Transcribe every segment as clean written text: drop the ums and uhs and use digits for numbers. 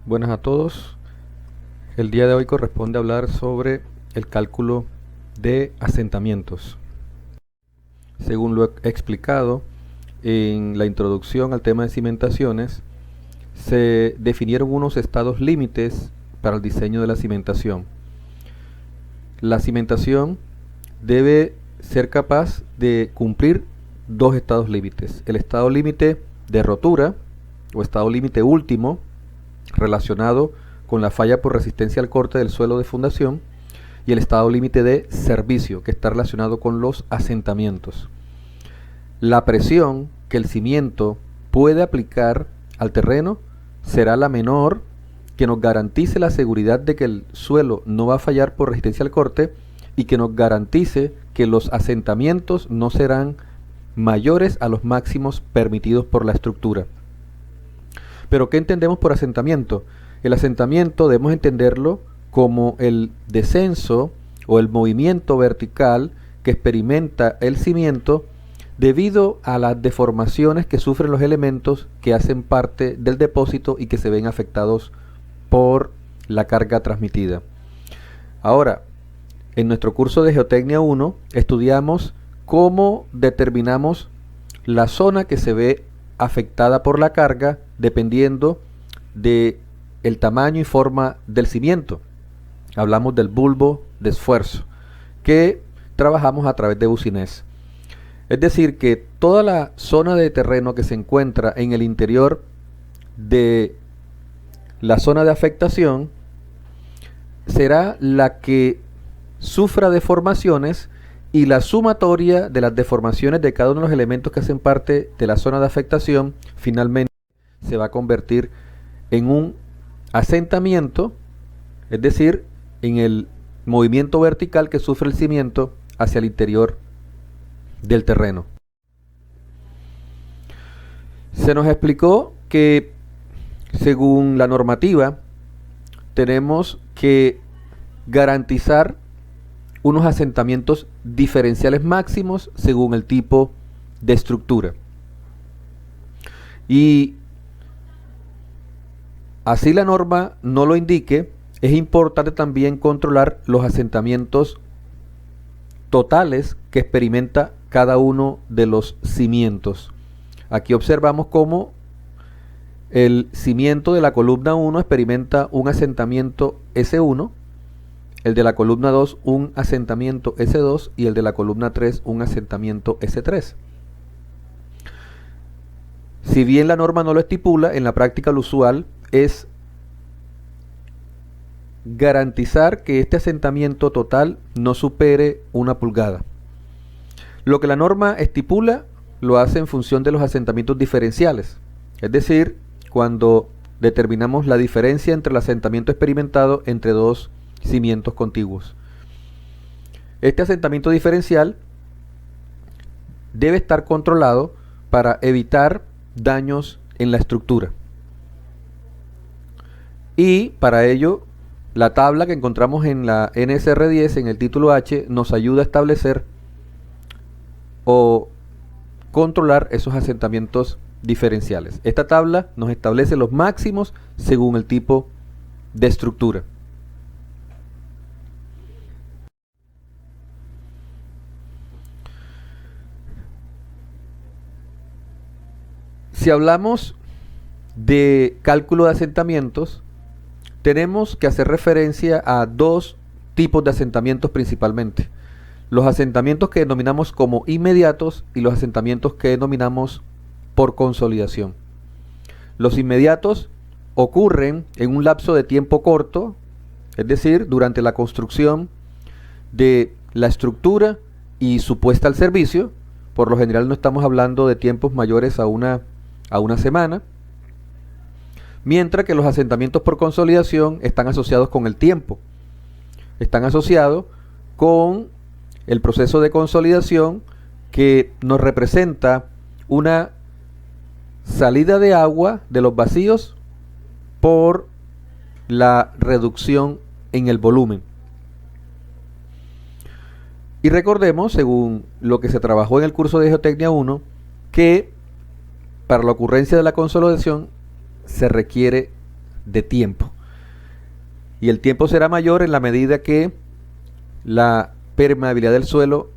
Buenas a todos. El día de hoy corresponde hablar sobre el cálculo de asentamientos. Según lo he explicado en la introducción al tema de cimentaciones, se definieron unos estados límites para el diseño de la cimentación. La cimentación debe ser capaz de cumplir dos estados límites. El estado límite de rotura o estado límite último, relacionado con la falla por resistencia al corte del suelo de fundación, y el estado límite de servicio, que está relacionado con los asentamientos. La presión que el cimiento puede aplicar al terreno será la menor, que nos garantice la seguridad de que el suelo no va a fallar por resistencia al corte y que nos garantice que los asentamientos no serán mayores a los máximos permitidos por la estructura. Pero ¿qué entendemos por asentamiento? El asentamiento debemos entenderlo como el descenso o el movimiento vertical que experimenta el cimiento debido a las deformaciones que sufren los elementos que hacen parte del depósito y que se ven afectados por la carga transmitida. Ahora, en nuestro curso de Geotecnia 1 estudiamos cómo determinamos la zona que se ve afectada por la carga dependiendo de el tamaño y forma del cimiento. Hablamos del bulbo de esfuerzo que trabajamos a través de bucinés. Es decir, que toda la zona de terreno que se encuentra en el interior de la zona de afectación será la que sufra deformaciones, y la sumatoria de las deformaciones de cada uno de los elementos que hacen parte de la zona de afectación finalmente se va a convertir en un asentamiento, es decir, en el movimiento vertical que sufre el cimiento hacia el interior del terreno. Se nos explicó que según la normativa tenemos que garantizar unos asentamientos diferenciales máximos según el tipo de estructura. Y así la norma no lo indique, es importante también controlar los asentamientos totales que experimenta cada uno de los cimientos. Aquí observamos cómo el cimiento de la columna 1 experimenta un asentamiento S1, el de la columna 2 un asentamiento S2 y el de la columna 3 un asentamiento S3. Si bien la norma no lo estipula, en la práctica lo usual es garantizar que este asentamiento total no supere 1 pulgada. Lo que la norma estipula lo hace en función de los asentamientos diferenciales, es decir, cuando determinamos la diferencia entre el asentamiento experimentado entre dos cimientos contiguos. Este asentamiento diferencial debe estar controlado para evitar daños en la estructura. Y para ello, la tabla que encontramos en la NSR 10 en el título H nos ayuda a establecer o controlar esos asentamientos diferenciales. Esta tabla nos establece los máximos según el tipo de estructura. Si hablamos de cálculo de asentamientos, tenemos que hacer referencia a dos tipos de asentamientos principalmente. Los asentamientos que denominamos como inmediatos y los asentamientos que denominamos por consolidación. Los inmediatos ocurren en un lapso de tiempo corto, es decir, durante la construcción de la estructura y su puesta al servicio. Por lo general no estamos hablando de tiempos mayores a una semana, mientras que los asentamientos por consolidación están asociados con el tiempo, están asociados con el proceso de consolidación que nos representa una salida de agua de los vacíos por la reducción en el volumen. Y recordemos, según lo que se trabajó en el curso de Geotecnia 1, que para la ocurrencia de la consolidación se requiere de tiempo. Y el tiempo será mayor en la medida que la permeabilidad del suelo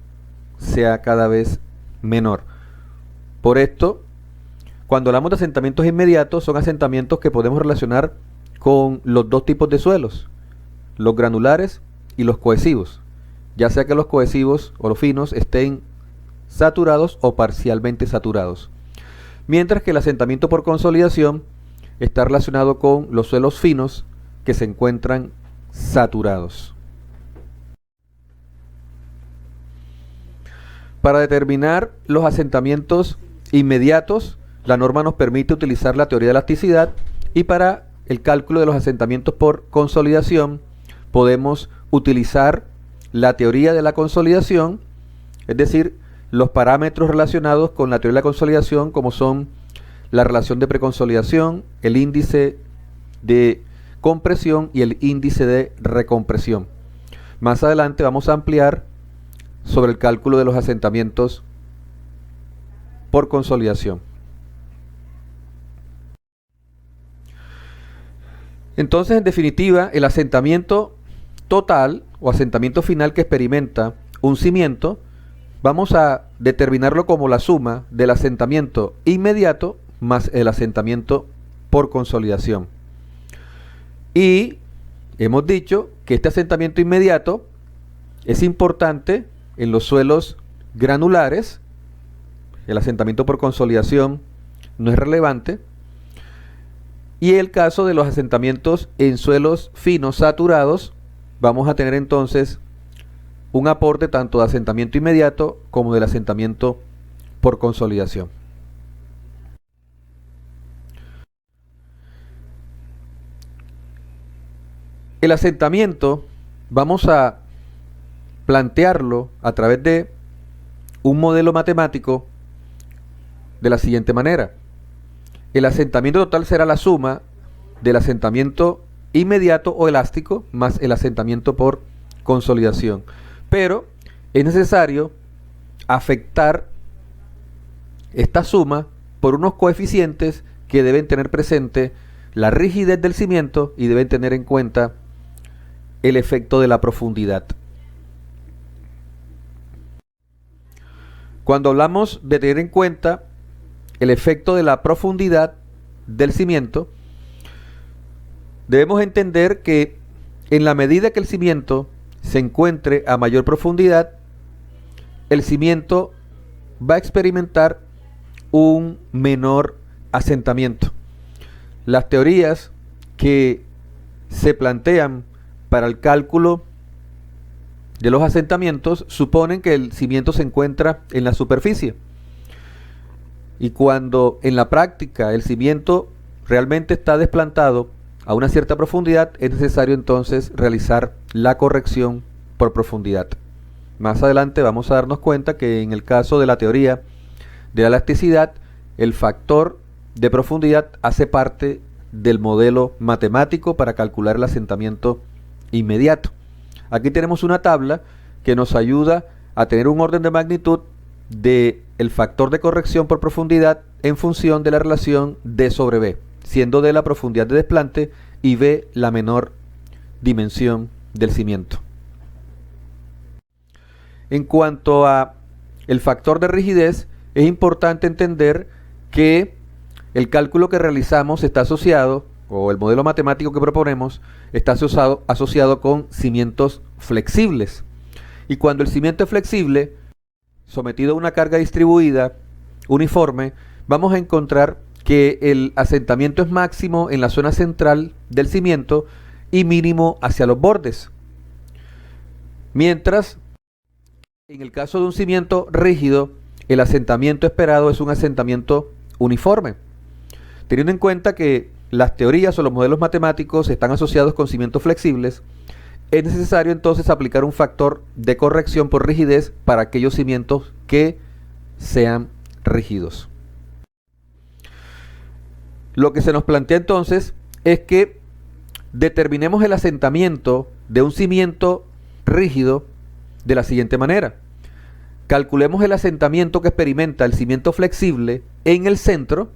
sea cada vez menor. Por esto, cuando hablamos de asentamientos inmediatos, son asentamientos que podemos relacionar con los dos tipos de suelos, los granulares y los cohesivos, ya sea que los cohesivos o los finos estén saturados o parcialmente saturados. Mientras que el asentamiento por consolidación está relacionado con los suelos finos que se encuentran saturados. Para determinar los asentamientos inmediatos, la norma nos permite utilizar la teoría de elasticidad, y para el cálculo de los asentamientos por consolidación podemos utilizar la teoría de la consolidación, es decir, los parámetros relacionados con la teoría de la consolidación, como son la relación de preconsolidación, el índice de compresión y el índice de recompresión. Más adelante vamos a ampliar sobre el cálculo de los asentamientos por consolidación. Entonces, en definitiva, el asentamiento total o asentamiento final que experimenta un cimiento, vamos a determinarlo como la suma del asentamiento inmediato más el asentamiento por consolidación. Y hemos dicho que este asentamiento inmediato es importante en los suelos granulares. El asentamiento por consolidación no es relevante. Y en el caso de los asentamientos en suelos finos saturados, vamos a tener entonces un aporte tanto de asentamiento inmediato como del asentamiento por consolidación. El asentamiento vamos a plantearlo a través de un modelo matemático de la siguiente manera. El asentamiento total será la suma del asentamiento inmediato o elástico más el asentamiento por consolidación. Pero es necesario afectar esta suma por unos coeficientes que deben tener presente la rigidez del cimiento y deben tener en cuenta el efecto de la profundidad. Cuando hablamos de tener en cuenta el efecto de la profundidad del cimiento, debemos entender que en la medida que el cimiento se encuentre a mayor profundidad, el cimiento va a experimentar un menor asentamiento. Las teorías que se plantean para el cálculo de los asentamientos suponen que el cimiento se encuentra en la superficie. Y cuando en la práctica el cimiento realmente está desplantado a una cierta profundidad, es necesario entonces realizar la corrección por profundidad. Más adelante vamos a darnos cuenta que en el caso de la teoría de la elasticidad, el factor de profundidad hace parte del modelo matemático para calcular el asentamiento inmediato. Aquí tenemos una tabla que nos ayuda a tener un orden de magnitud de el factor de corrección por profundidad en función de la relación D sobre B, siendo D la profundidad de desplante y B la menor dimensión del cimiento. En cuanto a el factor de rigidez, es importante entender que el cálculo que realizamos está asociado, o el modelo matemático que proponemos, está asociado con cimientos flexibles. Y cuando el cimiento es flexible, sometido a una carga distribuida uniforme, vamos a encontrar que el asentamiento es máximo en la zona central del cimiento y mínimo hacia los bordes. Mientras, en el caso de un cimiento rígido, el asentamiento esperado es un asentamiento uniforme. Teniendo en cuenta que las teorías o los modelos matemáticos están asociados con cimientos flexibles, es necesario entonces aplicar un factor de corrección por rigidez para aquellos cimientos que sean rígidos. Lo que se nos plantea entonces es que determinemos el asentamiento de un cimiento rígido de la siguiente manera. Calculemos el asentamiento que experimenta el cimiento flexible en el centro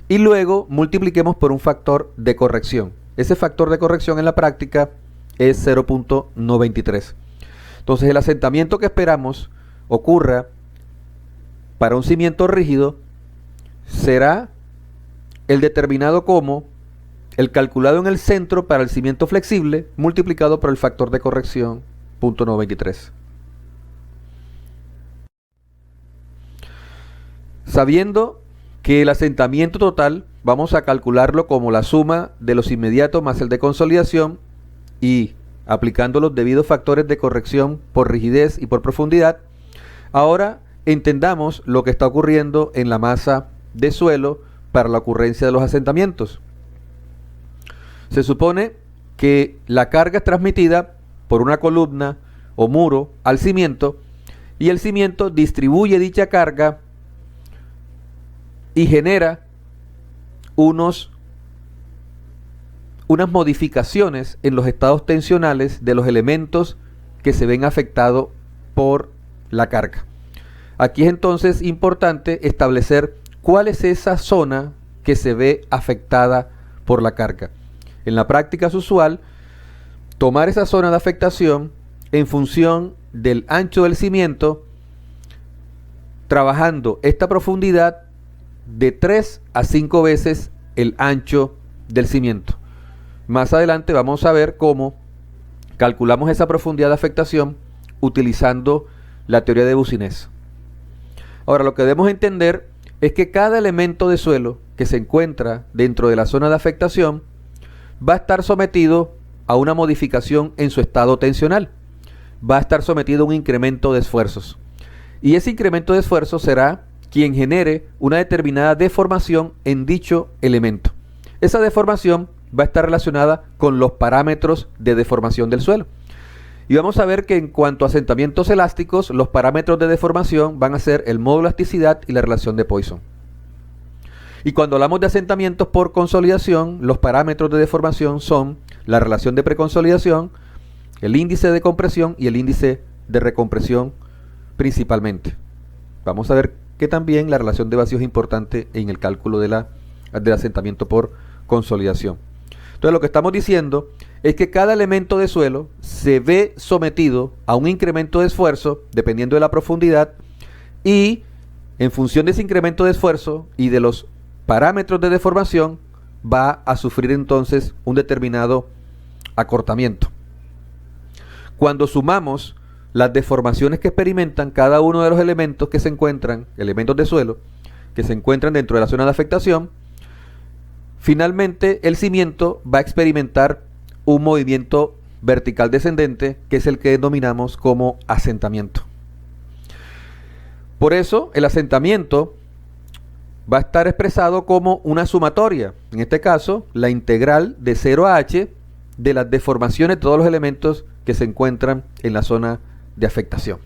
y luego multipliquemos por un factor de corrección. ese factor de corrección en la práctica es 0.93. Entonces el asentamiento que esperamos ocurra para un cimiento rígido será el determinado como el calculado en el centro para el cimiento flexible multiplicado por el factor de corrección 0.93. Sabiendo que el asentamiento total vamos a calcularlo como la suma de los inmediatos más el de consolidación y aplicando los debidos factores de corrección por rigidez y por profundidad, ahora entendamos lo que está ocurriendo en la masa de suelo para la ocurrencia de los asentamientos. Se supone que la carga es transmitida por una columna o muro al cimiento y el cimiento distribuye dicha carga y genera unas modificaciones en los estados tensionales de los elementos que se ven afectados por la carga. Aquí es entonces importante establecer cuál es esa zona que se ve afectada por la carga. En la práctica es usual tomar esa zona de afectación en función del ancho del cimiento, trabajando esta profundidad de 3 a 5 veces el ancho del cimiento. Más adelante vamos a ver cómo calculamos esa profundidad de afectación utilizando la teoría de Boussinesq. Ahora, lo que debemos entender es que cada elemento de suelo que se encuentra dentro de la zona de afectación va a estar sometido a una modificación en su estado tensional. Va a estar sometido a un incremento de esfuerzos. Y ese incremento de esfuerzos será quien genere una determinada deformación en dicho elemento. Esa deformación va a estar relacionada con los parámetros de deformación del suelo. Y vamos a ver que en cuanto a asentamientos elásticos, los parámetros de deformación van a ser el módulo de elasticidad y la relación de Poisson. Y cuando hablamos de asentamientos por consolidación, los parámetros de deformación son la relación de preconsolidación, el índice de compresión y el índice de recompresión principalmente. Vamos a ver que también la relación de vacío es importante en el cálculo del asentamiento por consolidación. Entonces lo que estamos diciendo es que cada elemento de suelo se ve sometido a un incremento de esfuerzo dependiendo de la profundidad y en función de ese incremento de esfuerzo y de los parámetros de deformación va a sufrir entonces un determinado acortamiento. Cuando sumamos las deformaciones que experimentan cada uno de los elementos que se encuentran, elementos de suelo, que se encuentran dentro de la zona de afectación, finalmente el cimiento va a experimentar un movimiento vertical descendente, que es el que denominamos como asentamiento. Por eso el asentamiento va a estar expresado como una sumatoria, en este caso la integral de 0 a h de las deformaciones de todos los elementos que se encuentran en la zona de afectación.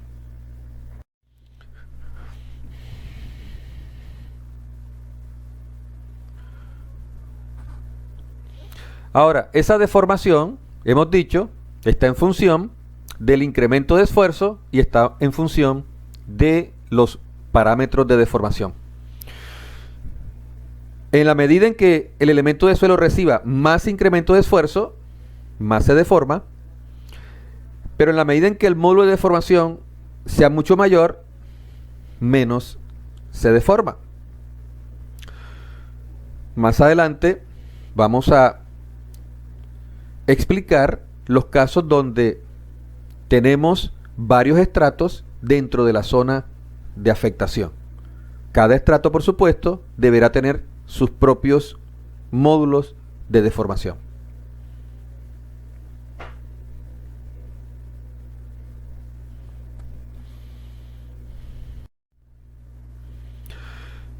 Ahora, esa deformación, hemos dicho, está en función del incremento de esfuerzo y está en función de los parámetros de deformación. En la medida en que el elemento de suelo reciba más incremento de esfuerzo, más se deforma, pero en la medida en que el módulo de deformación sea mucho mayor, menos se deforma. Más adelante vamos a explicar los casos donde tenemos varios estratos dentro de la zona de afectación. Cada estrato, por supuesto, deberá tener sus propios módulos de deformación.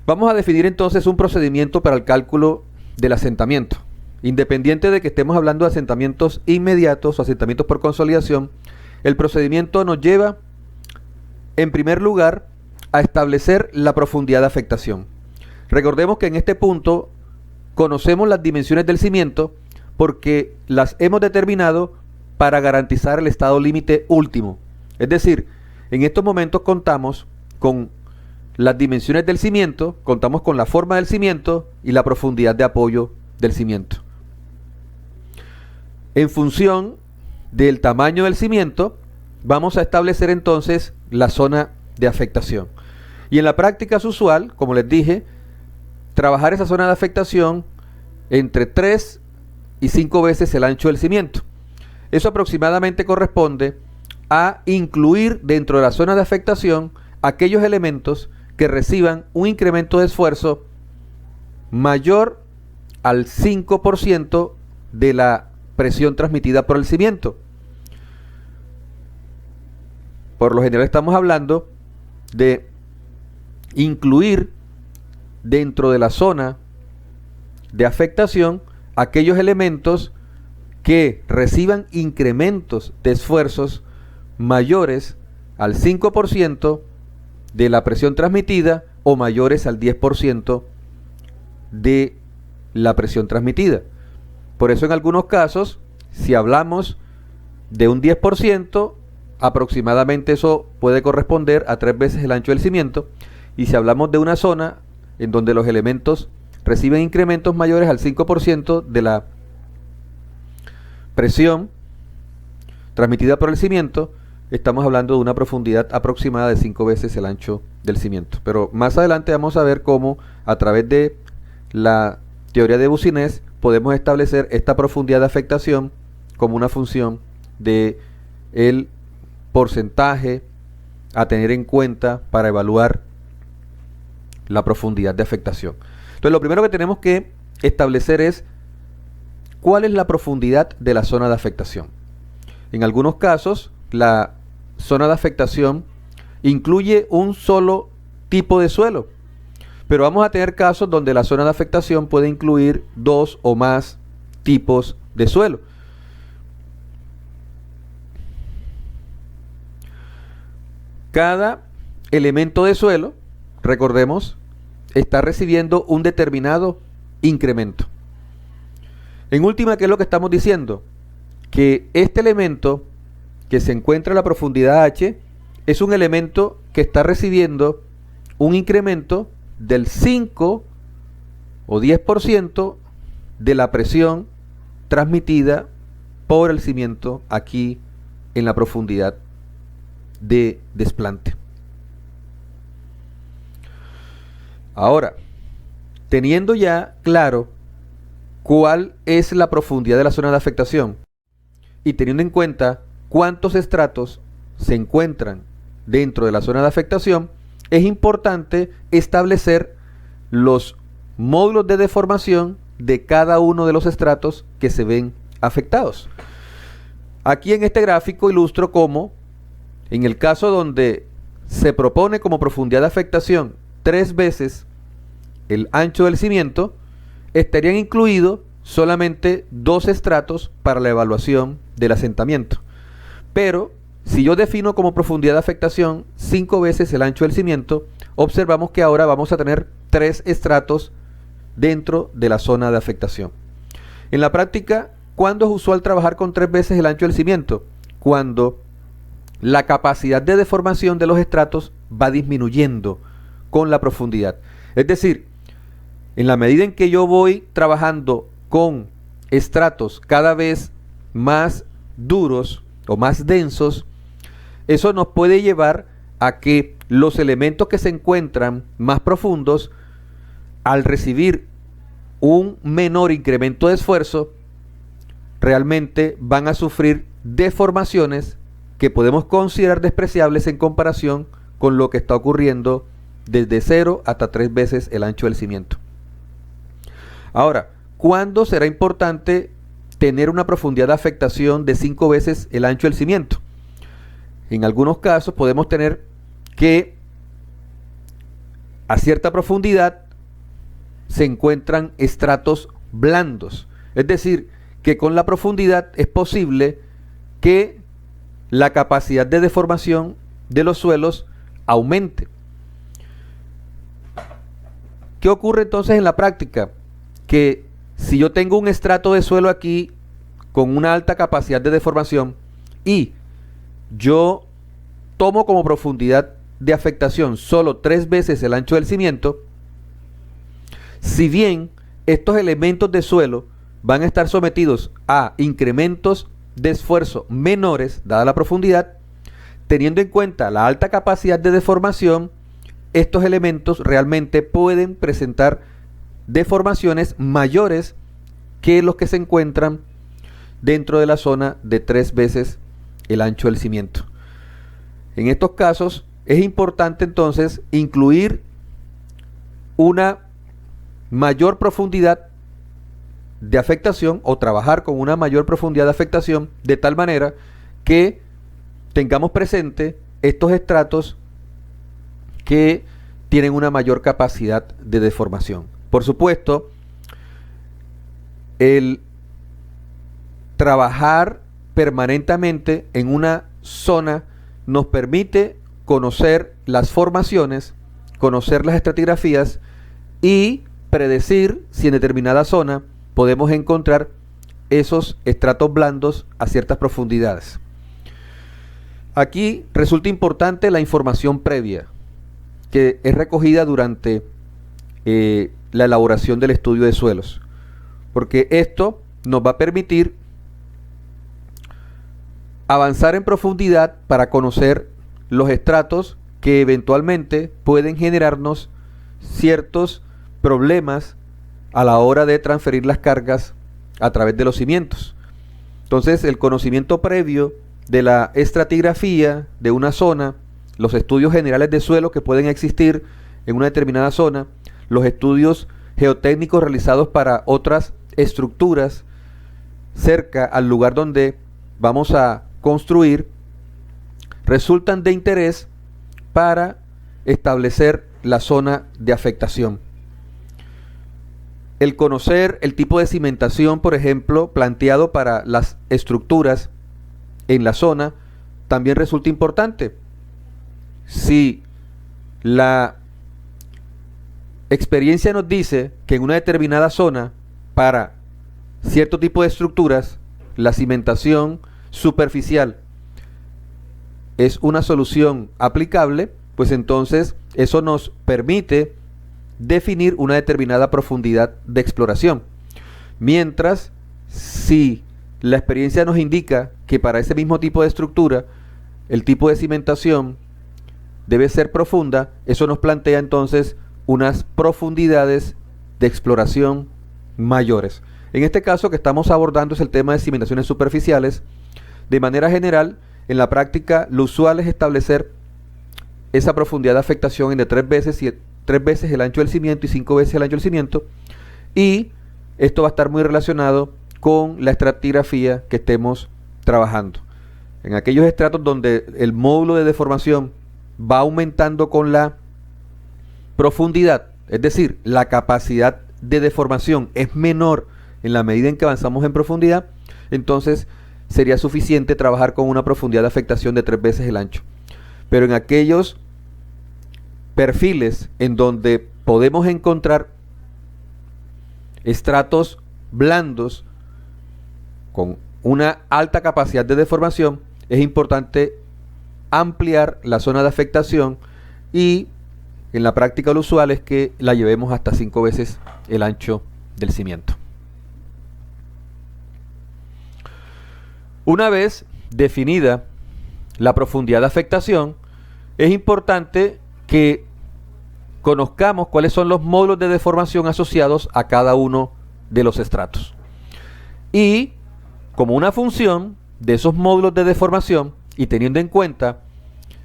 Vamos a definir entonces un procedimiento para el cálculo del asentamiento. Independiente de que estemos hablando de asentamientos inmediatos o asentamientos por consolidación, el procedimiento nos lleva, en primer lugar, a establecer la profundidad de afectación. Recordemos que en este punto conocemos las dimensiones del cimiento porque las hemos determinado para garantizar el estado límite último. Es decir, en estos momentos contamos con las dimensiones del cimiento, contamos con la forma del cimiento y la profundidad de apoyo del cimiento. En función del tamaño del cimiento, vamos a establecer entonces la zona de afectación. Y en la práctica es usual, como les dije, trabajar esa zona de afectación entre 3 y 5 veces el ancho del cimiento. Eso aproximadamente corresponde a incluir dentro de la zona de afectación aquellos elementos que reciban un incremento de esfuerzo mayor al 5% de la presión transmitida por el cimiento. Por lo general estamos hablando de incluir dentro de la zona de afectación aquellos elementos que reciban incrementos de esfuerzos mayores al 5% de la presión transmitida o mayores al 10% de la presión transmitida. Por eso en algunos casos, si hablamos de un 10%, aproximadamente eso puede corresponder a 3 veces el ancho del cimiento. Y si hablamos de una zona en donde los elementos reciben incrementos mayores al 5% de la presión transmitida por el cimiento, estamos hablando de una profundidad aproximada de 5 veces el ancho del cimiento. Pero más adelante vamos a ver cómo a través de la teoría de Boussinesq podemos establecer esta profundidad de afectación como una función de el porcentaje a tener en cuenta para evaluar la profundidad de afectación. Entonces lo primero que tenemos que establecer es cuál es la profundidad de la zona de afectación. En algunos casos la zona de afectación incluye un solo tipo de suelo, pero vamos a tener casos donde la zona de afectación puede incluir 2 o más tipos de suelo. Cada elemento de suelo, recordemos, está recibiendo un determinado incremento. En última, ¿qué es lo que estamos diciendo? Que este elemento que se encuentra a la profundidad H es un elemento que está recibiendo un incremento del 5 o 10% de la presión transmitida por el cimiento aquí en la profundidad de desplante. Ahora, teniendo ya claro cuál es la profundidad de la zona de afectación y teniendo en cuenta cuántos estratos se encuentran dentro de la zona de afectación, es importante establecer los módulos de deformación de cada uno de los estratos que se ven afectados. Aquí en este gráfico ilustro cómo, en el caso donde se propone como profundidad de afectación 3 veces el ancho del cimiento, estarían incluidos solamente 2 estratos para la evaluación del asentamiento. Pero si yo defino como profundidad de afectación 5 veces el ancho del cimiento, observamos que ahora vamos a tener 3 estratos dentro de la zona de afectación. En la práctica, ¿cuándo es usual trabajar con 3 veces el ancho del cimiento? Cuando la capacidad de deformación de los estratos va disminuyendo con la profundidad. Es decir, en la medida en que yo voy trabajando con estratos cada vez más duros o más densos, eso nos puede llevar a que los elementos que se encuentran más profundos, al recibir un menor incremento de esfuerzo, realmente van a sufrir deformaciones que podemos considerar despreciables en comparación con lo que está ocurriendo desde 0 hasta 3 veces el ancho del cimiento. Ahora, ¿cuándo será importante tener una profundidad de afectación de 5 veces el ancho del cimiento? En algunos casos podemos tener que a cierta profundidad se encuentran estratos blandos. Es decir, que con la profundidad es posible que la capacidad de deformación de los suelos aumente. ¿Qué ocurre entonces en la práctica? Que si yo tengo un estrato de suelo aquí con una alta capacidad de deformación y yo tomo como profundidad de afectación solo 3 veces el ancho del cimiento, si bien estos elementos de suelo van a estar sometidos a incrementos de esfuerzo menores, dada la profundidad. Teniendo en cuenta la alta capacidad de deformación, estos elementos realmente pueden presentar deformaciones mayores que los que se encuentran dentro de la zona de 3 veces el ancho del cimiento. En estos casos es importante entonces incluir una mayor profundidad de afectación o trabajar con una mayor profundidad de afectación de tal manera que tengamos presente estos estratos que tienen una mayor capacidad de deformación. Por supuesto, el trabajar permanentemente en una zona nos permite conocer las formaciones, conocer las estratigrafías y predecir si en determinada zona podemos encontrar esos estratos blandos a ciertas profundidades. Aquí resulta importante la información previa que es recogida durante la elaboración del estudio de suelos, porque esto nos va a permitir avanzar en profundidad para conocer los estratos que eventualmente pueden generarnos ciertos problemas a la hora de transferir las cargas a través de los cimientos. Entonces, el conocimiento previo de la estratigrafía de una zona, los estudios generales de suelo que pueden existir en una determinada zona, los estudios geotécnicos realizados para otras estructuras cerca al lugar donde vamos a construir, resultan de interés para establecer la zona de afectación. El conocer el tipo de cimentación, por ejemplo, planteado para las estructuras en la zona, también resulta importante. Si la experiencia nos dice que en una determinada zona, para cierto tipo de estructuras, la cimentación superficial es una solución aplicable, pues entonces eso nos permite definir una determinada profundidad de exploración. Mientras, si la experiencia nos indica que para ese mismo tipo de estructura el tipo de cimentación debe ser profunda, eso nos plantea entonces unas profundidades de exploración mayores. En este caso que estamos abordando es el tema de cimentaciones superficiales. De manera general, en la práctica lo usual es establecer esa profundidad de afectación en de 3 veces el ancho del cimiento y 5 veces el ancho del cimiento, y esto va a estar muy relacionado con la estratigrafía que estemos trabajando. En aquellos estratos donde el módulo de deformación va aumentando con la profundidad, es decir, la capacidad de deformación es menor en la medida en que avanzamos en profundidad, entonces sería suficiente trabajar con una profundidad de afectación de 3 veces el ancho. Pero en aquellos perfiles en donde podemos encontrar estratos blandos con una alta capacidad de deformación, es importante ampliar la zona de afectación, y en la práctica lo usual es que la llevemos hasta 5 veces el ancho del cimiento. Una vez definida la profundidad de afectación, es importante que conozcamos cuáles son los módulos de deformación asociados a cada uno de los estratos. Y como una función de esos módulos de deformación y teniendo en cuenta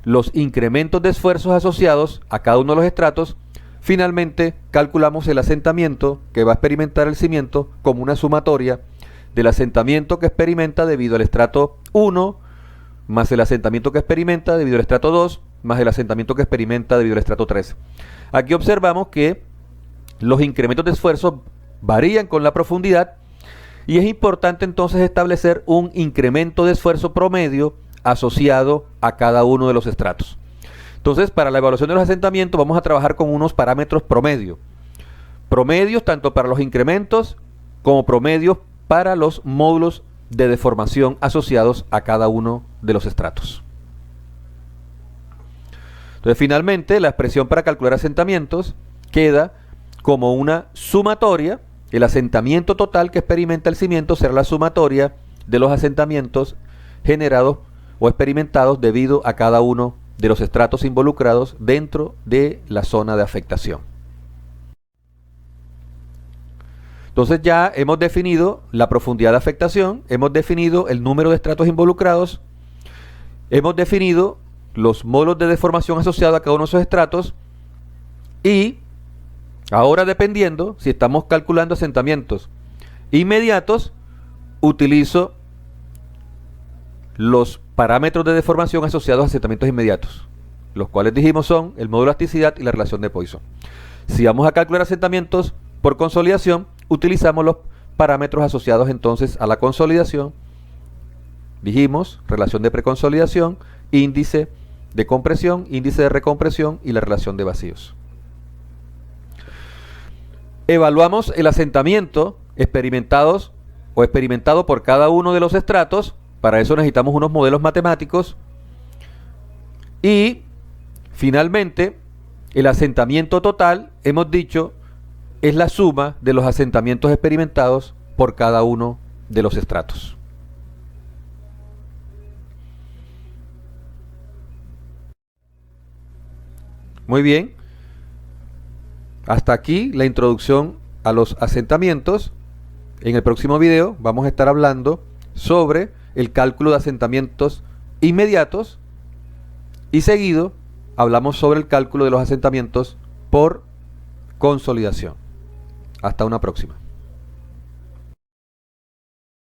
los incrementos de esfuerzos asociados a cada uno de los estratos, finalmente calculamos el asentamiento que va a experimentar el cimiento como una sumatoria del asentamiento que experimenta debido al estrato 1 más el asentamiento que experimenta debido al estrato 2 más el asentamiento que experimenta debido al estrato 3. Aquí observamos que los incrementos de esfuerzo varían con la profundidad, y es importante entonces establecer un incremento de esfuerzo promedio asociado a cada uno de los estratos. Entonces, para la evaluación de los asentamientos vamos a trabajar con unos parámetros promedio. Promedios tanto para los incrementos como promedios para los módulos de deformación asociados a cada uno de los estratos. Entonces, finalmente, la expresión para calcular asentamientos queda como una sumatoria el asentamiento total que experimenta el cimiento será la sumatoria de los asentamientos generados o experimentados debido a cada uno de los estratos involucrados dentro de la zona de afectación. Entonces ya hemos definido la profundidad de afectación, hemos definido el número de estratos involucrados, hemos definido los módulos de deformación asociados a cada uno de esos estratos y ahora, dependiendo si estamos calculando asentamientos inmediatos, utilizo los parámetros de deformación asociados a asentamientos inmediatos, los cuales dijimos son el módulo de elasticidad y la relación de Poisson. Si vamos a calcular asentamientos por consolidación, utilizamos los parámetros asociados entonces a la consolidación. Dijimos relación de preconsolidación, índice de compresión, índice de recompresión y la relación de vacíos. Evaluamos el asentamiento experimentado por cada uno de los estratos. Para eso necesitamos unos modelos matemáticos. Y finalmente, el asentamiento total, hemos dicho, es la suma de los asentamientos experimentados por cada uno de los estratos. Muy bien. Hasta aquí la introducción a los asentamientos. En el próximo video vamos a estar hablando sobre el cálculo de asentamientos inmediatos y seguido hablamos sobre el cálculo de los asentamientos por consolidación. Hasta una próxima.